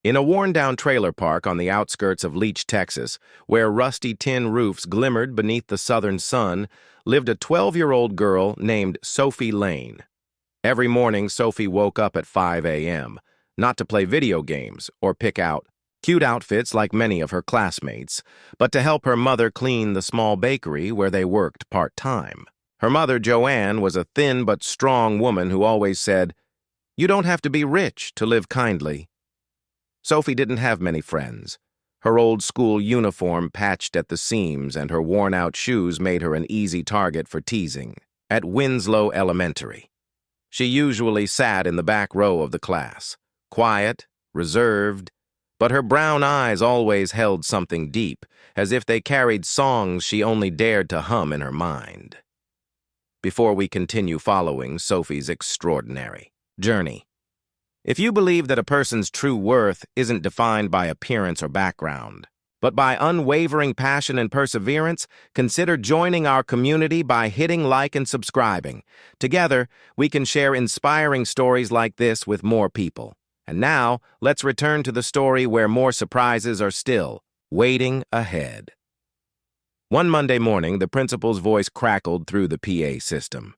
In a worn-down trailer park on the outskirts of Leach, Texas, where rusty tin roofs glimmered beneath the southern sun, lived a 12-year-old girl named Sophie Lane. Every morning, Sophie woke up at 5 a.m., not to play video games or pick out cute outfits like many of her classmates, but to help her mother clean the small bakery where they worked part-time. Her mother, Joanne, was a thin but strong woman who always said, "You don't have to be rich to live kindly." Sophie didn't have many friends. Her old school uniform patched at the seams and her worn-out shoes made her an easy target for teasing. At Winslow Elementary, she usually sat in the back row of the class, quiet, reserved, but her brown eyes always held something deep, as if they carried songs she only dared to hum in her mind. Before we continue following Sophie's extraordinary journey, if you believe that a person's true worth isn't defined by appearance or background, but by unwavering passion and perseverance, consider joining our community by hitting like and subscribing. Together, we can share inspiring stories like this with more people. And now, let's return to the story where more surprises are still waiting ahead. One Monday morning, the principal's voice crackled through the PA system.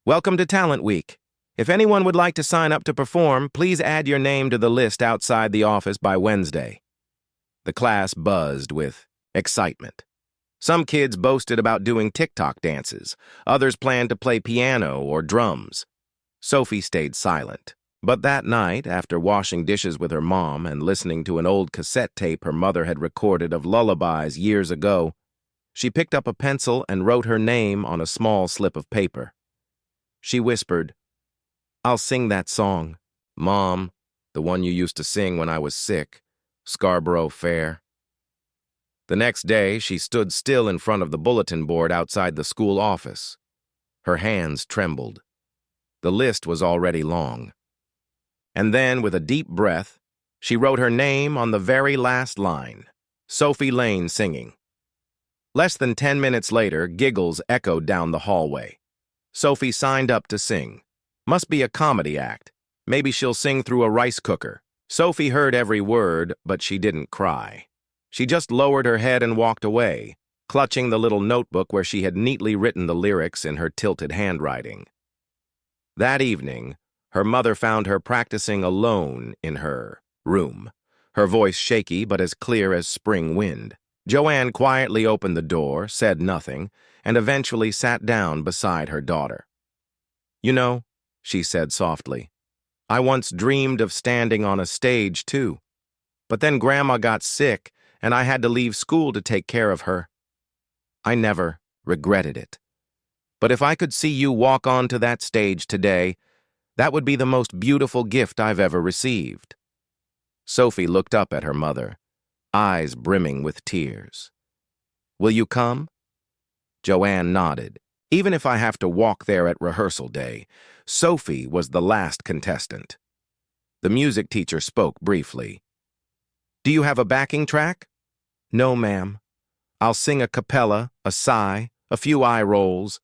"Welcome to Talent Week. If anyone would like to sign up to perform, please add your name to the list outside the office by Wednesday." The class buzzed with excitement. Some kids boasted about doing TikTok dances. Others planned to play piano or drums. Sophie stayed silent. But that night, after washing dishes with her mom and listening to an old cassette tape her mother had recorded of lullabies years ago, she picked up a pencil and wrote her name on a small slip of paper. She whispered, "I'll sing that song, Mom, the one you used to sing when I was sick, Scarborough Fair." The next day, she stood still in front of the bulletin board outside the school office. Her hands trembled. The list was already long. And then, with a deep breath, she wrote her name on the very last line, Sophie Lane singing. Less than 10 minutes later, giggles echoed down the hallway. Sophie signed up to sing. Must be a comedy act. Maybe she'll sing through a rice cooker. Sophie heard every word, but she didn't cry. She just lowered her head and walked away, clutching the little notebook where she had neatly written the lyrics in her tilted handwriting. That evening, her mother found her practicing alone in her room, her voice shaky but as clear as spring wind. Joanne quietly opened the door, said nothing, and eventually sat down beside her daughter. "You know," she said softly, "I once dreamed of standing on a stage, too. But then Grandma got sick, and I had to leave school to take care of her. I never regretted it. But if I could see you walk onto that stage today, that would be the most beautiful gift I've ever received." Sophie looked up at her mother, eyes brimming with tears. "Will you come?" Joanne nodded. Even if I have to walk there at rehearsal day, Sophie was the last contestant. The music teacher spoke briefly. "Do you have a backing track?" "No, ma'am. I'll sing a cappella, a sigh, a few eye rolls."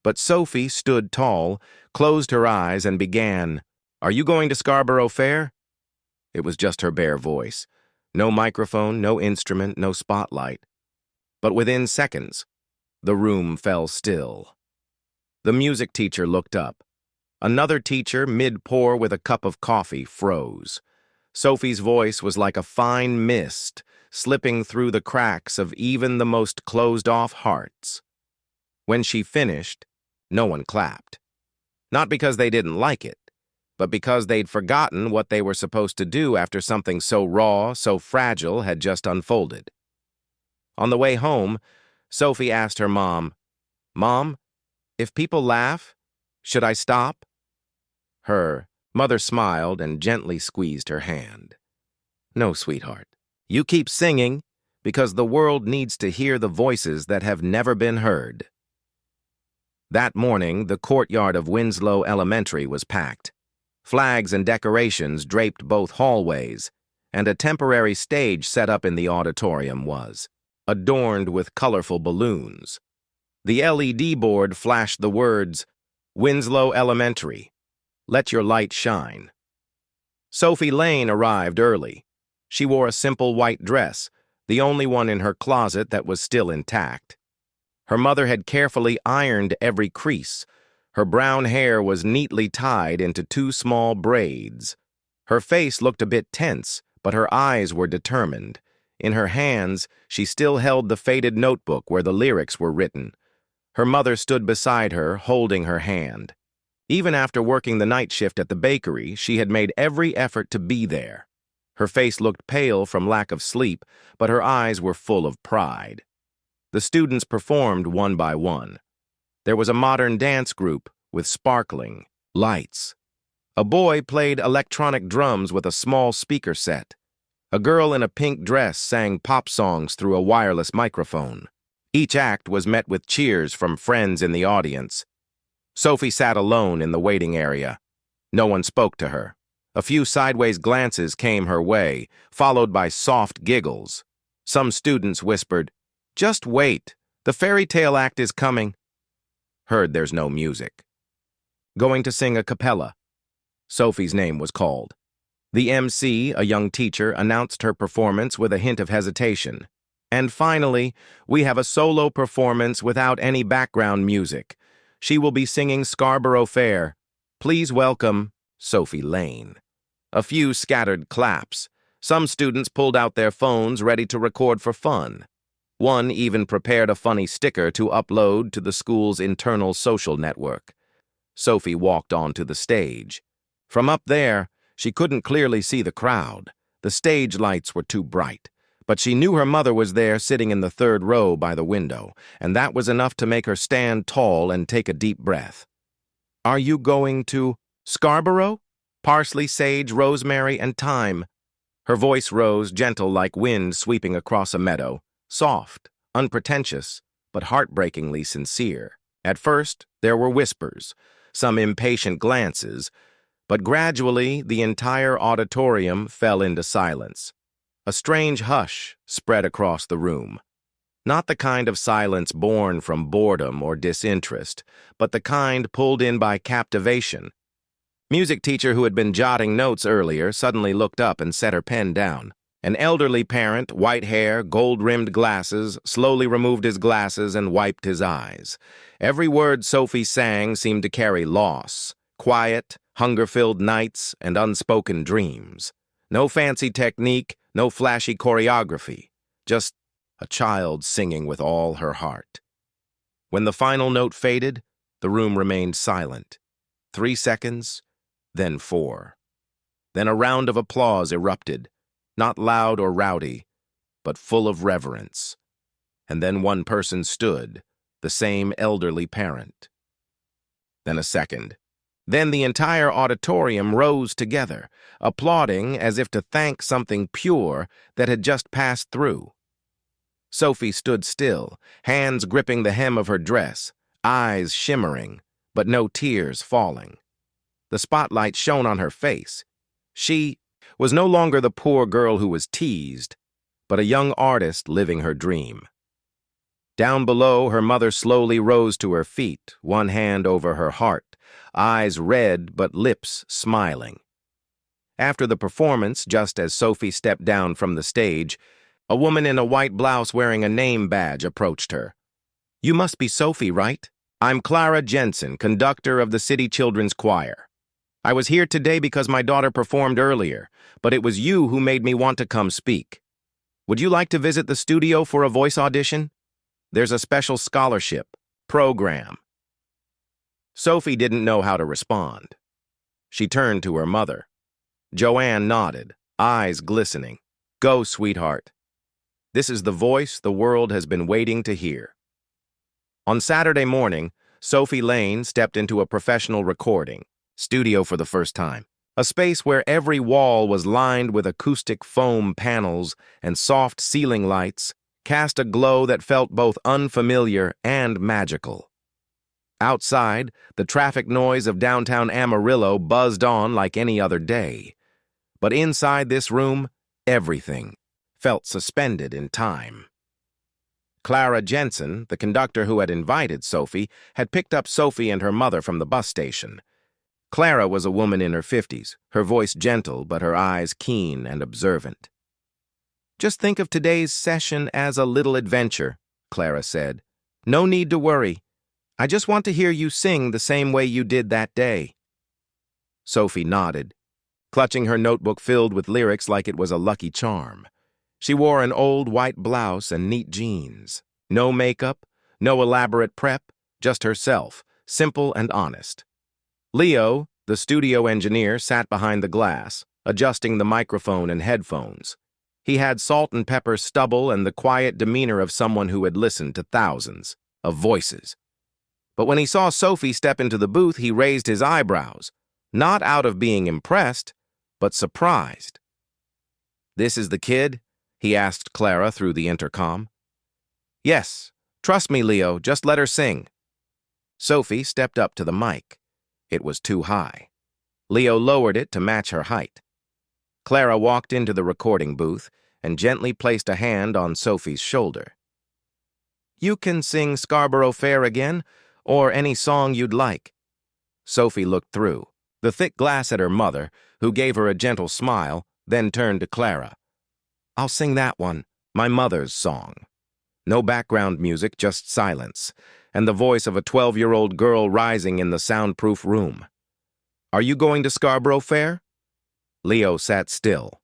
But Sophie stood tall, closed her eyes, and began, "Are you going to Scarborough Fair?" It was just her bare voice. No microphone, no instrument, no spotlight. But within seconds, the room fell still. The music teacher looked up. Another teacher, mid-pour with a cup of coffee, froze. Sophie's voice was like a fine mist, slipping through the cracks of even the most closed-off hearts. When she finished, no one clapped. Not because they didn't like it, but because they'd forgotten what they were supposed to do after something so raw, so fragile had just unfolded. On the way home, Sophie asked her mom, "Mom, if people laugh, should I stop?" Her mother smiled and gently squeezed her hand. "No, sweetheart. You keep singing because the world needs to hear the voices that have never been heard." That morning, the courtyard of Winslow Elementary was packed. Flags and decorations draped both hallways, and a temporary stage set up in the auditorium was adorned with colorful balloons. The LED board flashed the words, "Winslow Elementary, let your light shine." Sophie Lane arrived early. She wore a simple white dress, the only one in her closet that was still intact. Her mother had carefully ironed every crease. Her brown hair was neatly tied into two small braids. Her face looked a bit tense, but her eyes were determined. In her hands, she still held the faded notebook where the lyrics were written. Her mother stood beside her, holding her hand. Even after working the night shift at the bakery, she had made every effort to be there. Her face looked pale from lack of sleep, but her eyes were full of pride. The students performed one by one. There was a modern dance group with sparkling lights. A boy played electronic drums with a small speaker set. A girl in a pink dress sang pop songs through a wireless microphone. Each act was met with cheers from friends in the audience. Sophie sat alone in the waiting area. No one spoke to her. A few sideways glances came her way, followed by soft giggles. Some students whispered, "Just wait, the fairy tale act is coming." Heard there's no music. Going to sing a cappella. Sophie's name was called. The MC, a young teacher, announced her performance with a hint of hesitation. And finally, we have a solo performance without any background music. She will be singing Scarborough Fair. Please welcome Sophie Lane. A few scattered claps. Some students pulled out their phones ready to record for fun. One even prepared a funny sticker to upload to the school's internal social network. Sophie walked onto the stage. From up there, she couldn't clearly see the crowd. The stage lights were too bright. But she knew her mother was there sitting in the third row by the window, and that was enough to make her stand tall and take a deep breath. "Are you going to Scarborough? Parsley, sage, rosemary, and thyme." Her voice rose, gentle like wind sweeping across a meadow, soft, unpretentious, but heartbreakingly sincere. At first, there were whispers, some impatient glances, but gradually the entire auditorium fell into silence. A strange hush spread across the room. Not the kind of silence born from boredom or disinterest, but the kind pulled in by captivation. Music teacher who had been jotting notes earlier suddenly looked up and set her pen down. An elderly parent, white hair, gold-rimmed glasses, slowly removed his glasses and wiped his eyes. Every word Sophie sang seemed to carry loss, quiet, hunger-filled nights, and unspoken dreams. No fancy technique, no flashy choreography, just a child singing with all her heart. When the final note faded, the room remained silent. 3 seconds, then 4. Then a round of applause erupted, not loud or rowdy, but full of reverence. And then one person stood, the same elderly parent. Then a second. Then the entire auditorium rose together, applauding as if to thank something pure that had just passed through. Sophie stood still, hands gripping the hem of her dress, eyes shimmering, but no tears falling. The spotlight shone on her face. She was no longer the poor girl who was teased, but a young artist living her dream. Down below, her mother slowly rose to her feet, one hand over her heart, eyes red but lips smiling. After the performance, just as Sophie stepped down from the stage, a woman in a white blouse wearing a name badge approached her. "You must be Sophie, right? I'm Clara Jensen, conductor of the City Children's Choir. I was here today because my daughter performed earlier, but it was you who made me want to come speak. Would you like to visit the studio for a voice audition? There's a special scholarship program." Sophie didn't know how to respond. She turned to her mother. Joanne nodded, eyes glistening. "Go, sweetheart. This is the voice the world has been waiting to hear." On Saturday morning, Sophie Lane stepped into a professional recording studio for the first time, a space where every wall was lined with acoustic foam panels and soft ceiling lights cast a glow that felt both unfamiliar and magical. Outside, the traffic noise of downtown Amarillo buzzed on like any other day. But inside this room, everything felt suspended in time. Clara Jensen, the conductor who had invited Sophie, had picked up Sophie and her mother from the bus station. Clara was a woman in her 50s, her voice gentle but her eyes keen and observant. "Just think of today's session as a little adventure," Clara said. "No need to worry. I just want to hear you sing the same way you did that day." Sophie nodded, clutching her notebook filled with lyrics like it was a lucky charm. She wore an old white blouse and neat jeans. No makeup, no elaborate prep, just herself, simple and honest. Leo, the studio engineer, sat behind the glass, adjusting the microphone and headphones. He had salt and pepper stubble and the quiet demeanor of someone who had listened to thousands of voices. But when he saw Sophie step into the booth, he raised his eyebrows, not out of being impressed, but surprised. "This is the kid?" he asked Clara through the intercom. "Yes. Trust me, Leo, just let her sing." Sophie stepped up to the mic. It was too high. Leo lowered it to match her height. Clara walked into the recording booth and gently placed a hand on Sophie's shoulder. "You can sing Scarborough Fair again, or any song you'd like." Sophie looked through the thick glass at her mother, who gave her a gentle smile, then turned to Clara. "I'll sing that one, my mother's song." No background music, just silence, and the voice of a 12-year-old girl rising in the soundproof room. "Are you going to Scarborough Fair?" Leo sat still.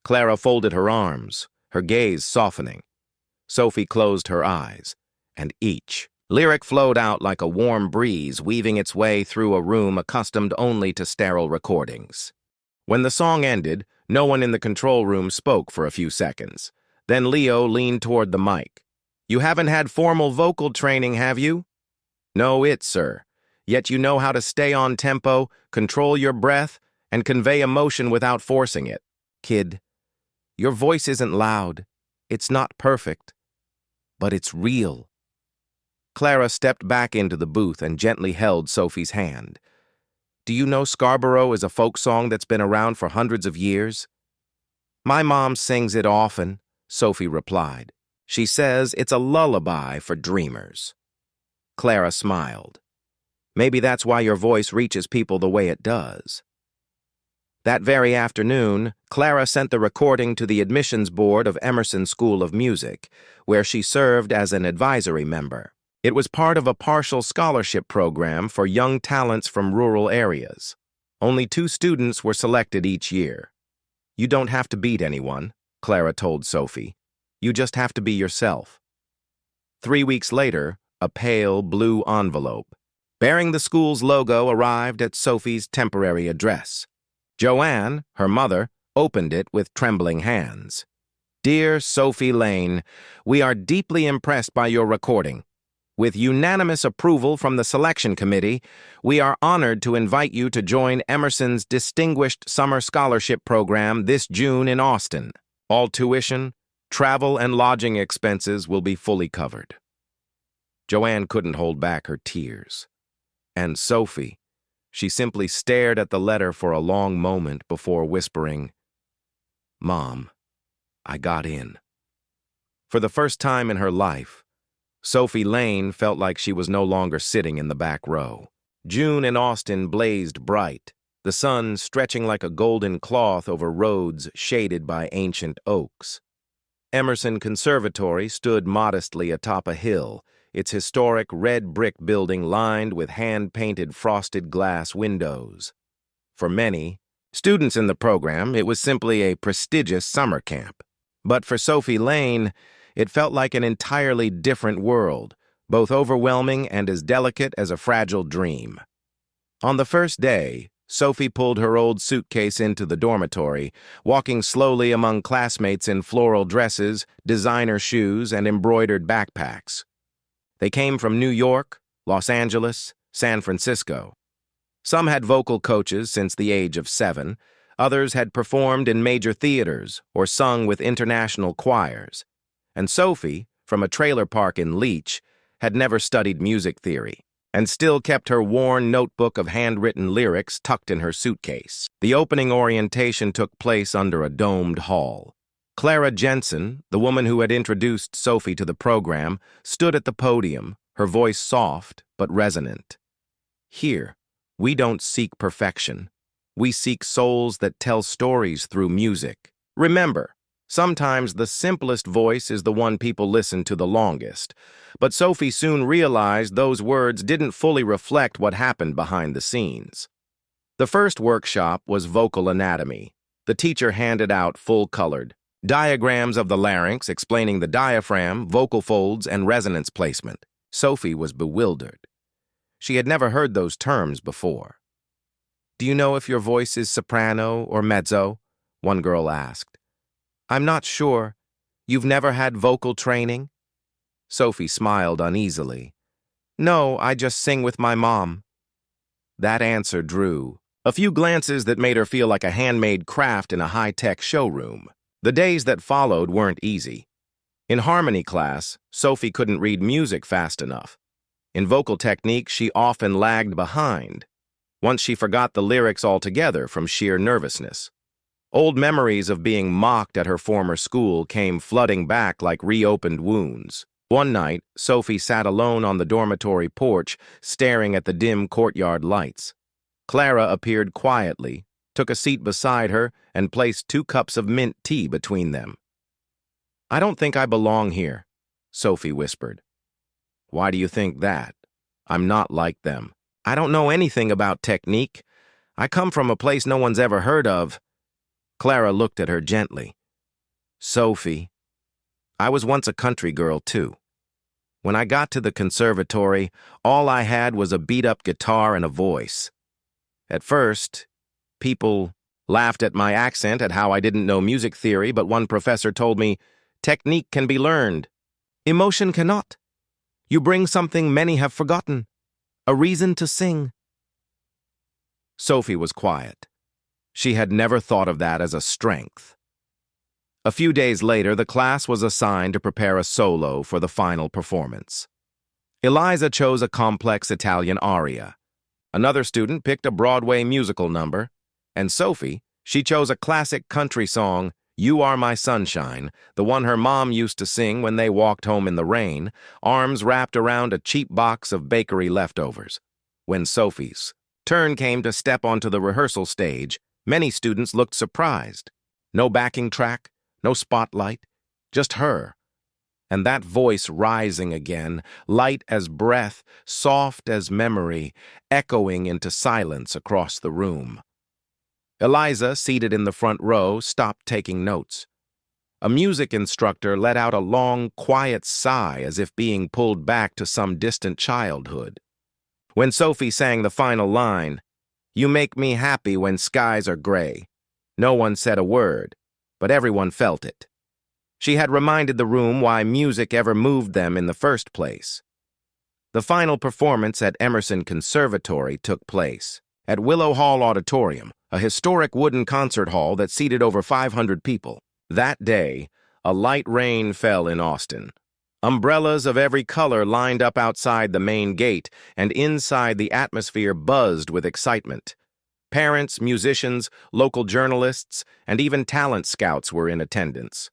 Clara folded her arms, her gaze softening. Sophie closed her eyes, and each lyric flowed out like a warm breeze weaving its way through a room accustomed only to sterile recordings. When the song ended, no one in the control room spoke for a few seconds. Then Leo leaned toward the mic. "You haven't had formal vocal training, have you?" "No, sir. Yet you know how to stay on tempo, control your breath, and convey emotion without forcing it. Kid, your voice isn't loud. It's not perfect. But it's real." Clara stepped back into the booth and gently held Sophie's hand. "Do you know Scarborough is a folk song that's been around for hundreds of years?" "My mom sings it often," Sophie replied. "She says it's a lullaby for dreamers." Clara smiled. "Maybe that's why your voice reaches people the way it does." That very afternoon, Clara sent the recording to the admissions board of Emerson School of Music, where she served as an advisory member. It was part of a partial scholarship program for young talents from rural areas. Only 2 students were selected each year. "You don't have to beat anyone," Clara told Sophie. "You just have to be yourself." 3 weeks later, a pale blue envelope bearing the school's logo arrived at Sophie's temporary address. Joanne, her mother, opened it with trembling hands. "Dear Sophie Lane, we are deeply impressed by your recording. With unanimous approval from the selection committee, we are honored to invite you to join Emerson's Distinguished Summer Scholarship Program this June in Austin. All tuition, travel, and lodging expenses will be fully covered." Joanne couldn't hold back her tears. And Sophie, she simply stared at the letter for a long moment before whispering, "Mom, I got in." For the first time in her life, Sophie Lane felt like she was no longer sitting in the back row. June in Austin blazed bright, the sun stretching like a golden cloth over roads shaded by ancient oaks. Emerson Conservatory stood modestly atop a hill, its historic red brick building lined with hand-painted frosted glass windows. For many students in the program, it was simply a prestigious summer camp. But for Sophie Lane, it felt like an entirely different world, both overwhelming and as delicate as a fragile dream. On the first day, Sophie pulled her old suitcase into the dormitory, walking slowly among classmates in floral dresses, designer shoes, and embroidered backpacks. They came from New York, Los Angeles, San Francisco. Some had vocal coaches since the age of 7, others had performed in major theaters or sung with international choirs. And Sophie, from a trailer park in Leech, had never studied music theory and still kept her worn notebook of handwritten lyrics tucked in her suitcase. The opening orientation took place under a domed hall. Clara Jensen, the woman who had introduced Sophie to the program, stood at the podium, her voice soft but resonant. "Here, We don't seek perfection. We seek souls that tell stories through music. Remember, sometimes the simplest voice is the one people listen to the longest. But Sophie soon realized those words didn't fully reflect what happened behind the scenes. The first workshop was vocal anatomy. The teacher handed out full-colored diagrams of the larynx explaining the diaphragm, vocal folds, and resonance placement. Sophie was bewildered. She had never heard those terms before. "Do you know if your voice is soprano or mezzo?" one girl asked. "I'm not sure. You've never had vocal training?" Sophie smiled uneasily. "No, I just sing with my mom." That answer drew a few glances that made her feel like a handmade craft in a high-tech showroom. The days that followed weren't easy. In harmony class, Sophie couldn't read music fast enough. In vocal technique, she often lagged behind. Once she forgot the lyrics altogether from sheer nervousness. Old memories of being mocked at her former school came flooding back like reopened wounds. One night, Sophie sat alone on the dormitory porch, staring at the dim courtyard lights. Clara appeared quietly, took a seat beside her, and placed 2 cups of mint tea between them. "I don't think I belong here," Sophie whispered. "Why do you think that? I'm not like them. I don't know anything about technique. I come from a place no one's ever heard of." Clara looked at her gently. "Sophie, I was once a country girl, too. When I got to the conservatory, all I had was a beat-up guitar and a voice. At first, people laughed at my accent, at how I didn't know music theory, but one professor told me, 'Technique can be learned. Emotion cannot. You bring something many have forgotten, a reason to sing.'" Sophie was quiet. She had never thought of that as a strength. A few days later, the class was assigned to prepare a solo for the final performance. Eliza chose a complex Italian aria. Another student picked a Broadway musical number, and Sophie, she chose a classic country song, "You Are My Sunshine," the one her mom used to sing when they walked home in the rain, arms wrapped around a cheap box of bakery leftovers. When Sophie's turn came to step onto the rehearsal stage, many students looked surprised. No backing track, no spotlight, just her. And that voice rising again, light as breath, soft as memory, echoing into silence across the room. Eliza, seated in the front row, stopped taking notes. A music instructor let out a long, quiet sigh as if being pulled back to some distant childhood. When Sophie sang the final line, "You make me happy when skies are gray," no one said a word, but everyone felt it. She had reminded the room why music ever moved them in the first place. The final performance at Emerson Conservatory took place at Willow Hall Auditorium, a historic wooden concert hall that seated over 500 people. That day, a light rain fell in Austin. Umbrellas of every color lined up outside the main gate, and inside the atmosphere buzzed with excitement. Parents, musicians, local journalists, and even talent scouts were in attendance.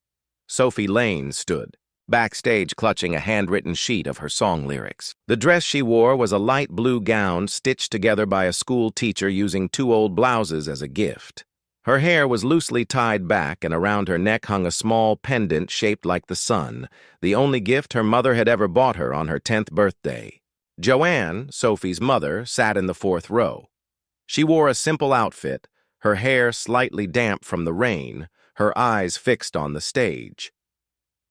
Sophie Lane stood, backstage clutching a handwritten sheet of her song lyrics. The dress she wore was a light blue gown stitched together by a school teacher using 2 old blouses as a gift. Her hair was loosely tied back, and around her neck hung a small pendant shaped like the sun, the only gift her mother had ever bought her on her 10th birthday. Joanne, Sophie's mother, sat in the 4th row. She wore a simple outfit, her hair slightly damp from the rain, her eyes fixed on the stage.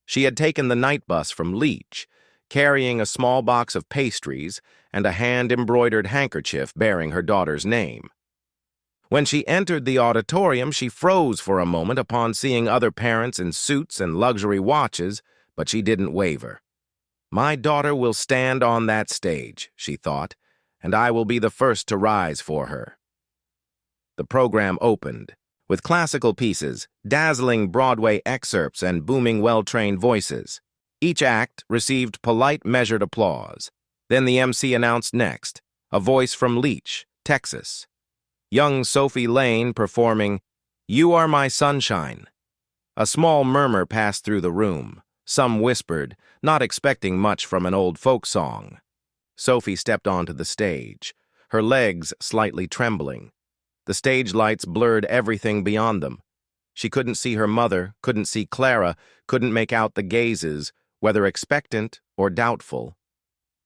She had taken the night bus from Leach, carrying a small box of pastries and a hand-embroidered handkerchief bearing her daughter's name. When she entered the auditorium, she froze for a moment upon seeing other parents in suits and luxury watches, but she didn't waver. "My daughter will stand on that stage," she thought, "and I will be the first to rise for her." The program opened with classical pieces, dazzling Broadway excerpts, and booming well-trained voices. Each act received polite, measured applause. Then the MC announced next, a voice from Leach, Texas. Young Sophie Lane performing "You Are My Sunshine." A small murmur passed through the room. Some whispered, not expecting much from an old folk song. Sophie stepped onto the stage. her legs slightly trembling. The stage lights blurred everything beyond them. She couldn't see her mother, couldn't see Clara, couldn't make out the gazes, whether expectant or doubtful.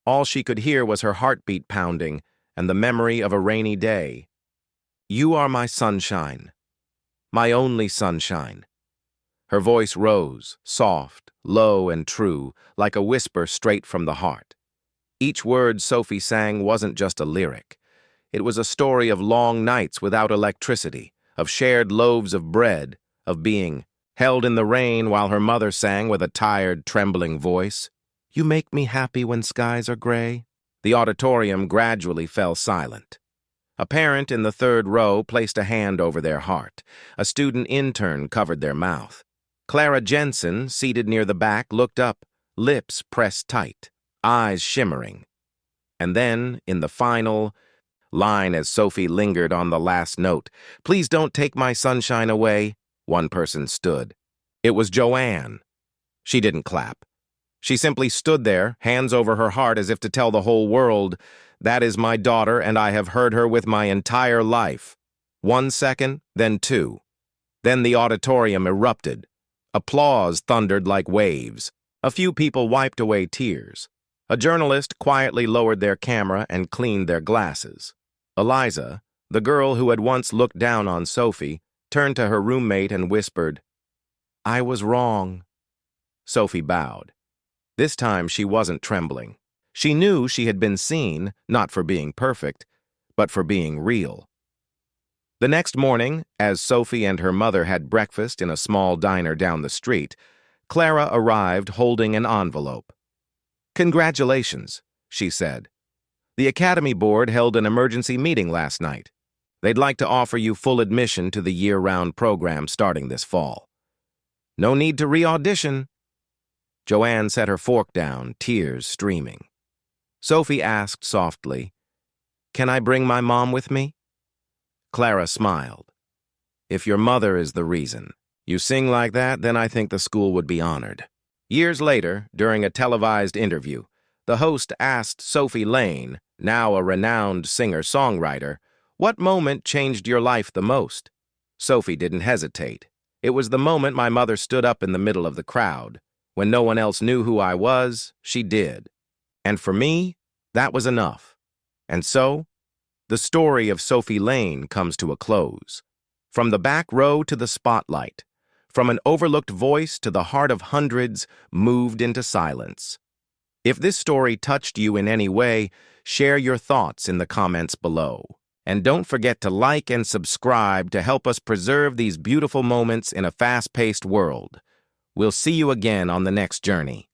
All she could hear was her heartbeat pounding and the memory of a rainy day. "You are my sunshine, my only sunshine." Her voice rose, soft, low, and true, like a whisper straight from the heart. Each word Sophie sang wasn't just a lyric. It was a story of long nights without electricity, of shared loaves of bread, of being held in the rain while her mother sang with a tired, trembling voice, "You make me happy when skies are gray." The auditorium gradually fell silent. A parent in the third row placed a hand over their heart. A student intern covered their mouth. Clara Jensen, seated near the back, looked up, lips pressed tight, eyes shimmering. And then, in the final line as Sophie lingered on the last note, "Please don't take my sunshine away," one person stood. It was Joanne. She didn't clap. She simply stood there, hands over her heart as if to tell the whole world, "That is my daughter, and I have heard her with my entire life." 1 second, then 2. Then the auditorium erupted. Applause thundered like waves. A few people wiped away tears. A journalist quietly lowered their camera and cleaned their glasses. Eliza, the girl who had once looked down on Sophie, turned to her roommate and whispered, "I was wrong." Sophie bowed. This time she wasn't trembling. She knew she had been seen, not for being perfect, but for being real. The next morning, as Sophie and her mother had breakfast in a small diner down the street, Clara arrived holding an envelope. "Congratulations," she said. "The Academy Board held an emergency meeting last night. They'd like to offer you full admission to the year-round program starting this fall. No need to re-audition." Joanne set her fork down, tears streaming. Sophie asked softly, "Can I bring my mom with me?" Clara smiled. "If your mother is the reason you sing like that, then I think the school would be honored." Years later, during a televised interview, the host asked Sophie Lane, now a renowned singer-songwriter, "What moment changed your life the most?" Sophie didn't hesitate. "It was the moment my mother stood up in the middle of the crowd. When no one else knew who I was, she did. And for me, that was enough." And so, the story of Sophie Lane comes to a close. From the back row to the spotlight, from an overlooked voice to the heart of hundreds moved into silence. If this story touched you in any way, share your thoughts in the comments below. And don't forget to like and subscribe to help us preserve these beautiful moments in a fast-paced world. We'll see you again on the next journey.